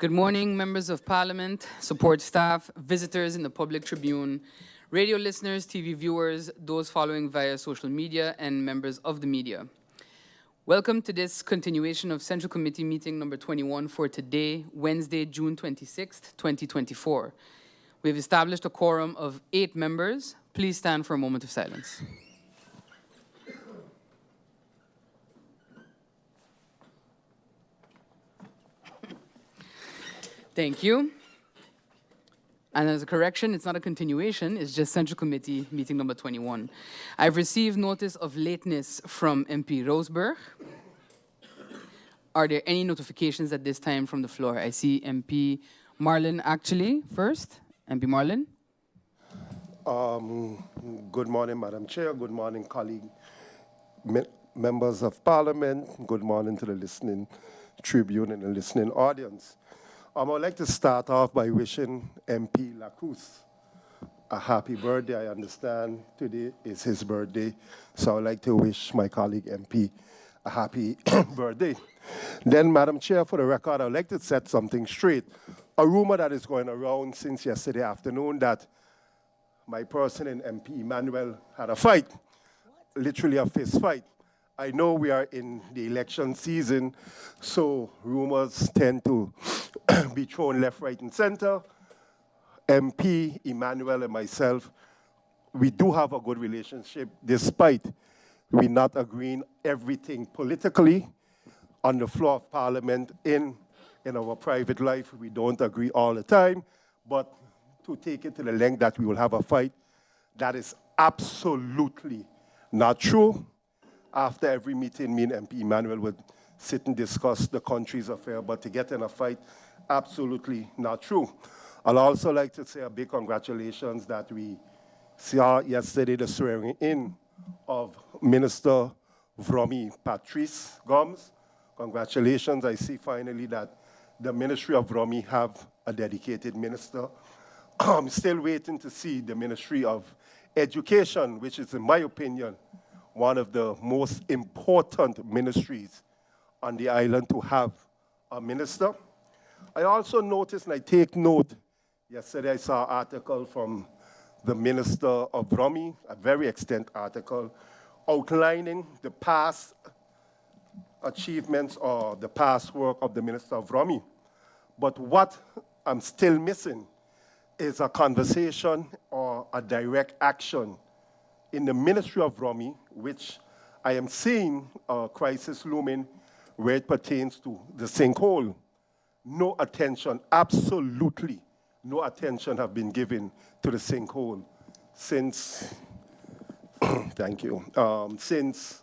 Good morning, members of Parliament, support staff, visitors in the public tribune, radio listeners, TV viewers, those following via social media, and members of the media. Welcome to this continuation of Central Committee meeting number 21 for today, Wednesday, June 26th, 2024. We have established a quorum of 8 members. Please stand for a moment of silence. Thank you. And as a correction, it's not a continuation, it's just Central Committee meeting number 21. I've received notice of lateness from MP Roseberg. Are there any notifications at this time from the floor? I see MP Marlin actually first. MP Marlin. Good morning, Madam Chair. Good morning, colleague members of Parliament. Good morning to the listening tribune and the listening audience. I would like to start off by wishing MP Lacroix a happy birthday. I understand today is his birthday, so I would like to wish my colleague MP a happy birthday. Then, Madam Chair, for the record, I would like to set something straight. A rumor that is going around since yesterday afternoon that my person and MP Emmanuel had a fight, literally a fist fight. I know we are in the election season, so rumors tend to be thrown left, right, and center. MP Emmanuel and myself, we do have a good relationship, despite we not agreeing everything politically on the floor of Parliament. In our private life, we don't agree all the time, but to take it to the length that we will have a fight, that is absolutely not true. After every meeting, me and MP Emmanuel would sit and discuss the country's affair, but to get in a fight, absolutely not true. I'd also like to say a big congratulations that we saw yesterday the swearing in of Minister Vromi Patrice Gomes. Congratulations. I see finally that the Ministry of Vromi have a dedicated minister. I'm still waiting to see the Ministry of Education, which is, in my opinion, one of the most important ministries on the island to have a minister. I also noticed, and I take note, yesterday I saw an article from the Minister of Vromi, a very extensive article, outlining the past achievements or the past work of the Minister of Vromi. But what I'm still missing is a conversation or a direct action in the Ministry of Vromi, which I am seeing a crisis looming where it pertains to the sinkhole. No attention, absolutely no attention have been given to the sinkhole since, thank you, since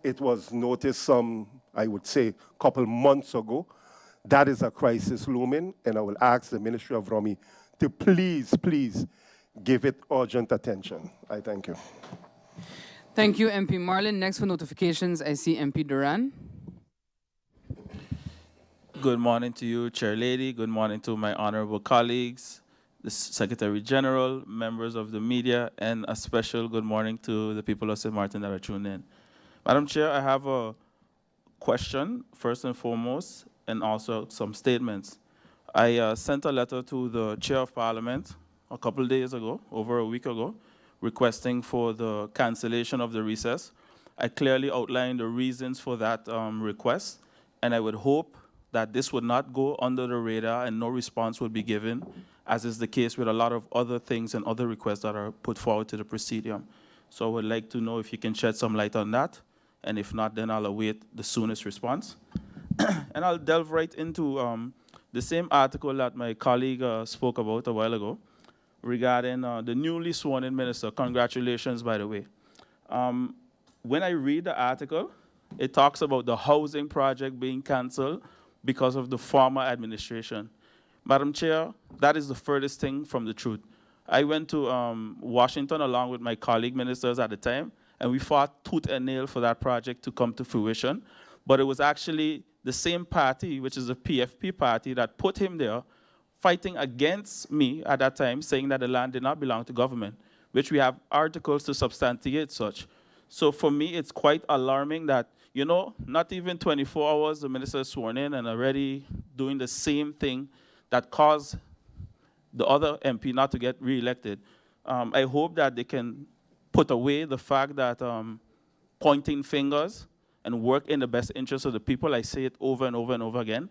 it was noticed some, I would say, couple months ago. That is a crisis looming, and I will ask the Ministry of Vromi to please give it urgent attention. I thank you. Thank you, MP Marlin. Next for notifications, I see MP Duran. Good morning to you, Chair Lady. Good morning to my honorable colleagues, the Secretary General, members of the media, and a special good morning to the people of St. Martin that are tuned in. Madam Chair, I have a question, first and foremost, and also some statements. I sent a letter to the Chair of Parliament a couple of days ago, over a week ago, requesting for the cancellation of the recess. I clearly outlined the reasons for that request, and I would hope that this would not go under the radar and no response would be given, as is the case with a lot of other things and other requests that are put forward to the Presidium. So I would like to know if you can shed some light on that, and if not, then I'll await the soonest response. And I'll delve right into the same article that my colleague spoke about a while ago, regarding the newly sworn-in minister. Congratulations, by the way. When I read the article, it talks about the housing project being canceled because of the former administration. Madam Chair, that is the furthest thing from the truth. I went to Washington along with my colleague ministers at the time, and we fought tooth and nail for that project to come to fruition. But it was actually the same party, which is the PFP party, that put him there, fighting against me at that time, saying that the land did not belong to government, which we have articles to substantiate such. So for me, it's quite alarming that, you know, not even 24 hours the minister is sworn in and already doing the same thing that caused the other MP not to get re-elected. I hope that they can put away the fact that pointing fingers and work in the best interest of the people. I say it over and over and over again.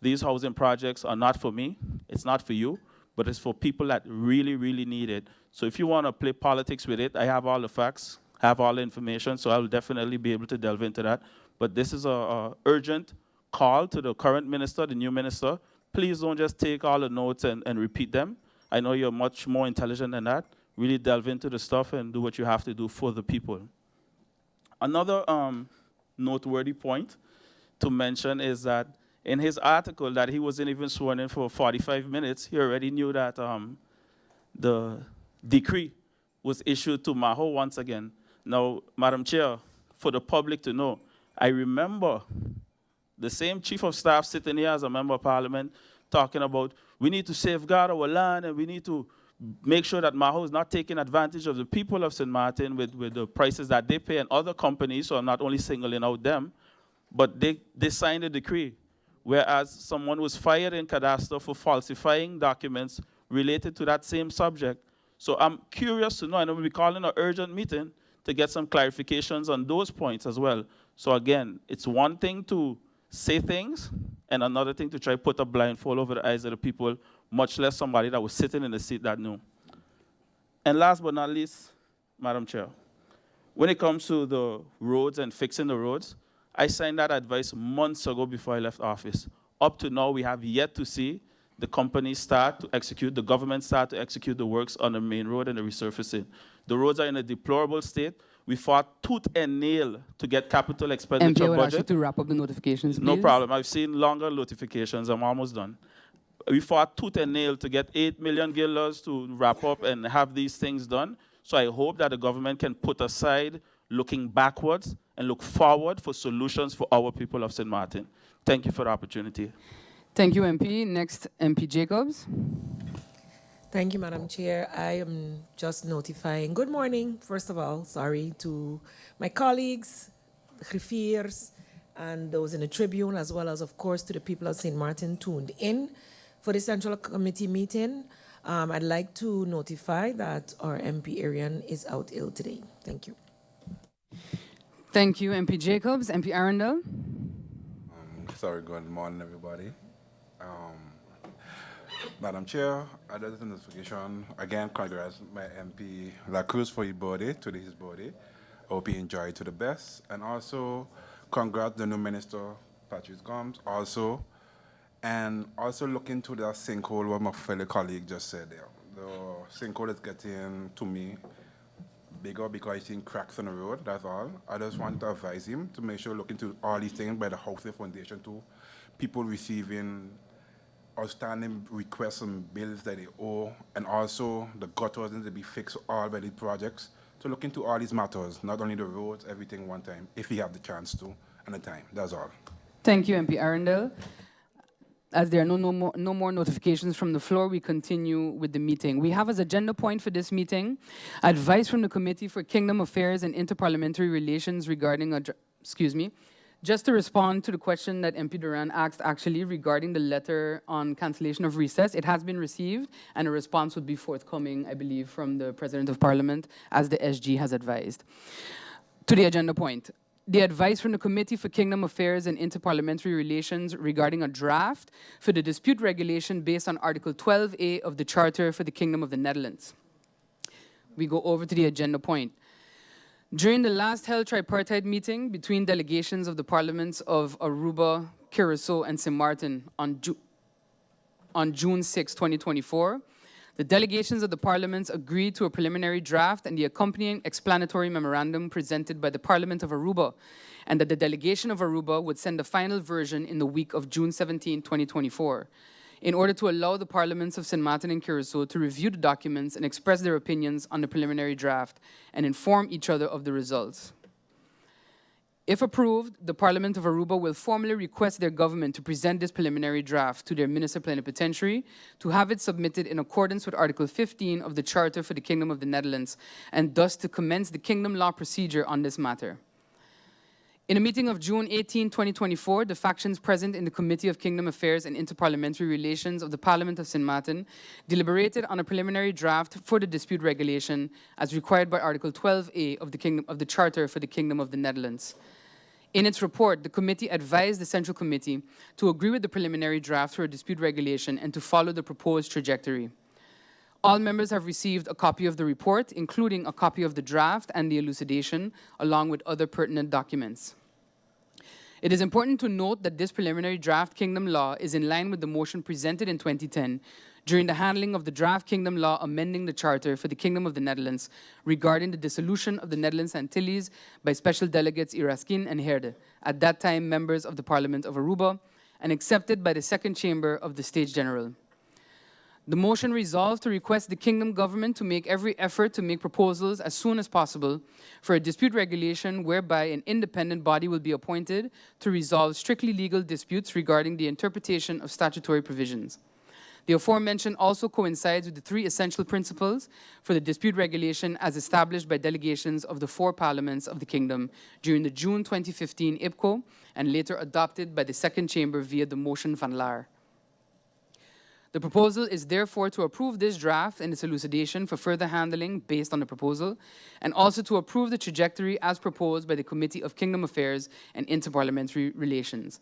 These housing projects are not for me. It's not for you, but it's for people that really, really need it. So if you want to play politics with it, I have all the facts, have all the information, so I'll definitely be able to delve into that. But this is a urgent call to the current minister, the new minister. Please don't just take all the notes and repeat them. I know you're much more intelligent than that. Really delve into the stuff and do what you have to do for the people. Another noteworthy point to mention is that in his article that he wasn't even sworn in for 45 minutes, he already knew that the decree was issued to Maho once again. Now, Madam Chair, for the public to know, I remember the same chief of staff sitting here as a member of parliament talking about we need to safeguard our land and we need to make sure that Maho is not taking advantage of the people of St. Martin with the prices that they pay and other companies, so I'm not only singling out them, but they signed a decree, whereas someone was fired in cadastre for falsifying documents related to that same subject. So I'm curious to know, and we'll be calling an urgent meeting to get some clarifications on those points as well. So again, it's one thing to say things and another thing to try to put a blindfold over the eyes of the people, much less somebody that was sitting in the seat that knew. And last but not least, Madam Chair, when it comes to the roads and fixing the roads, I signed that advice months ago before I left office. Up to now, we have yet to see the companies start to execute, the government start to execute the works on the main road and the resurfacing. The roads are in a deplorable state. We fought tooth and nail to get capital expenditure MP, I would ask you budget. to wrap up the notifications, please. No problem. I've seen longer notifications. I'm almost done. We fought tooth and nail to get $8 million to wrap up and have these things done. So I hope that the government can put aside looking backwards and look forward for solutions for our people of St. Martin. Thank you for the opportunity. Thank you, MP. Next, MP Jacobs. Thank you, Madam Chair. I am just notifying. Good morning, first of all. Sorry to my colleagues, the griffiers, and those in the Tribune, as well as, of course, to the people of St. Martin tuned in for the Central Committee meeting. I'd like to notify that our MP Arian is out ill today. Thank you. Thank you, MP Jacobs. MP Arundel. Sorry, good morning, everybody. Madam Chair, I did the notification. Again, congrats my MP La Cruz for his birthday, today his birthday. I hope he enjoyed it to the best. And also, congrats the new minister, Patrice Gomes, also. And also look into the sinkhole, what my fellow colleague just said there. The sinkhole is getting, to me, bigger because he's seeing cracks on the road, that's all. I just want to advise him to make sure look into all these things by the Housing Foundation too. People receiving outstanding requests and bills that they owe, and also the gutters need to be fixed all by the projects. To look into all these matters, not only the roads, everything one time, if he have the chance to and the time, that's all. Thank you, MP Arundel. As there are no more notifications from the floor, we continue with the meeting. We have as agenda point for this meeting, advice from the Committee for Kingdom Affairs and Interparliamentary Relations regarding just to respond to the question that MP Duran asked actually regarding the letter on cancellation of recess. It has been received and a response would be forthcoming, I believe, from the President of Parliament as the SG has advised. To the agenda point. The advice from the Committee for Kingdom Affairs and Interparliamentary Relations regarding a draft for the dispute regulation based on Article 12A of the Charter for the Kingdom of the Netherlands. We go over to the agenda point. During the last held tripartite meeting between delegations of the parliaments of Aruba, Curacao, and St. Martin on June 6, 2024, the delegations of the parliaments agreed to a preliminary draft and the accompanying explanatory memorandum presented by the Parliament of Aruba, and that the delegation of Aruba would send the final version in the week of June 17, 2024, in order to allow the parliaments of St. Martin and Curacao to review the documents and express their opinions on the preliminary draft and inform each other of the results. If approved, the Parliament of Aruba will formally request their government to present this preliminary draft to their Minister Plenipotentiary to have it submitted in accordance with Article 15 of the Charter for the Kingdom of the Netherlands, and thus to commence the Kingdom law procedure on this matter. In a meeting of June 18, 2024, the factions present in the Committee of Kingdom Affairs and Interparliamentary Relations of the Parliament of Sint Maarten deliberated on a preliminary draft for the dispute regulation as required by Article 12A of the Charter for the Kingdom of the Netherlands. In its report, the committee advised the Central Committee to agree with the preliminary draft for a dispute regulation and to follow the proposed trajectory. All members have received a copy of the report, including a copy of the draft and the elucidation, along with other pertinent documents. It is important to note that this preliminary draft Kingdom law is in line with the motion presented in 2010 during the handling of the draft Kingdom law amending the Charter for the Kingdom of the Netherlands regarding the dissolution of the Netherlands Antilles by Special Delegates Iraskin and Herde, at that time members of the Parliament of Aruba, and accepted by the Second Chamber of the States General. The motion resolved to request the Kingdom government to make every effort to make proposals as soon as possible for a dispute regulation whereby an independent body will be appointed to resolve strictly legal disputes regarding the interpretation of statutory provisions. The aforementioned also coincides with the three essential principles for the dispute regulation as established by delegations of the four parliaments of the Kingdom during the June 2015 IPCO and later adopted by the Second Chamber via the motion van Laar. The proposal is therefore to approve this draft and its elucidation for further handling based on the proposal, and also to approve the trajectory as proposed by the Committee of Kingdom Affairs and Interparliamentary Relations.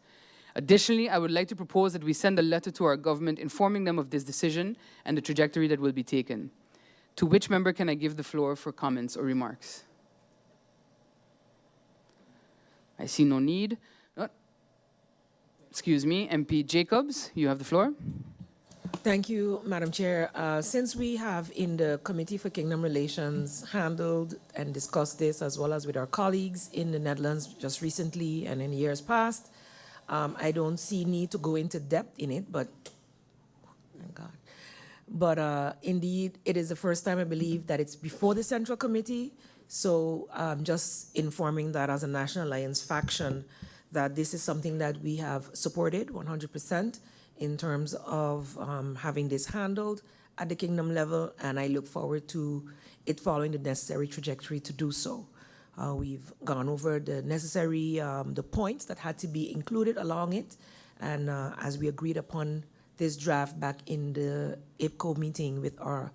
Additionally, I would like to propose that we send a letter to our government informing them of this decision and the trajectory that will be taken. To which member can I give the floor for comments or remarks? I see no need. Excuse me, MP Jacobs, you have the floor. Thank you, Madam Chair. Since we have in the Committee for Kingdom Relations handled and discussed this as well as with our colleagues in the Netherlands just recently and in years past, I don't see need to go into depth in it, but thank God. But indeed, it is the first time I believe that it's before the Central Committee. So just informing that as a National Alliance faction, that this is something that we have supported 100% in terms of having this handled at the Kingdom level, and I look forward to it following the necessary trajectory to do so. We've gone over the necessary, the points that had to be included along it, and as we agreed upon this draft back in the IPCO meeting with our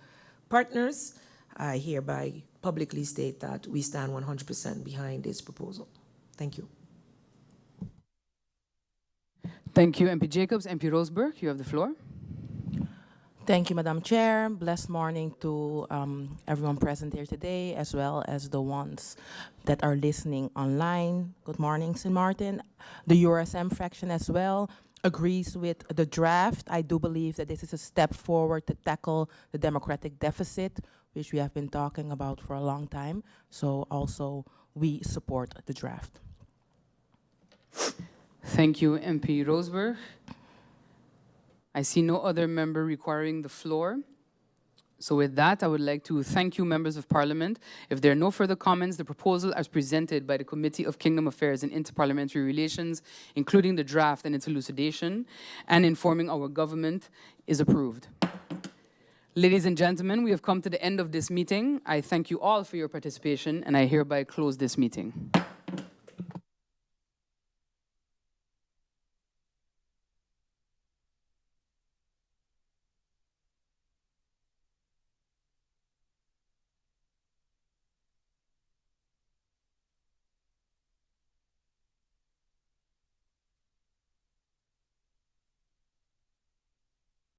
partners, I hereby publicly state that we stand 100% behind this proposal. Thank you. Thank you, MP Jacobs. MP Roseberg, you have the floor. Thank you, Madam Chair. Blessed morning to everyone present here today, as well as the ones that are listening online. Good morning, Sint Maarten. The URSM fraction as well agrees with the draft. I do believe that this is a step forward to tackle the democratic deficit, which we have been talking about for a long time. So also, we support the draft. Thank you, MP Roseberg. I see no other member requiring the floor. So with that, I would like to thank you, members of Parliament. If there are no further comments, the proposal as presented by the Committee of Kingdom Affairs and Interparliamentary Relations, including the draft and its elucidation, and informing our government, is approved. Ladies and gentlemen, we have come to the end of this meeting. I thank you all for your participation, and I hereby close this meeting.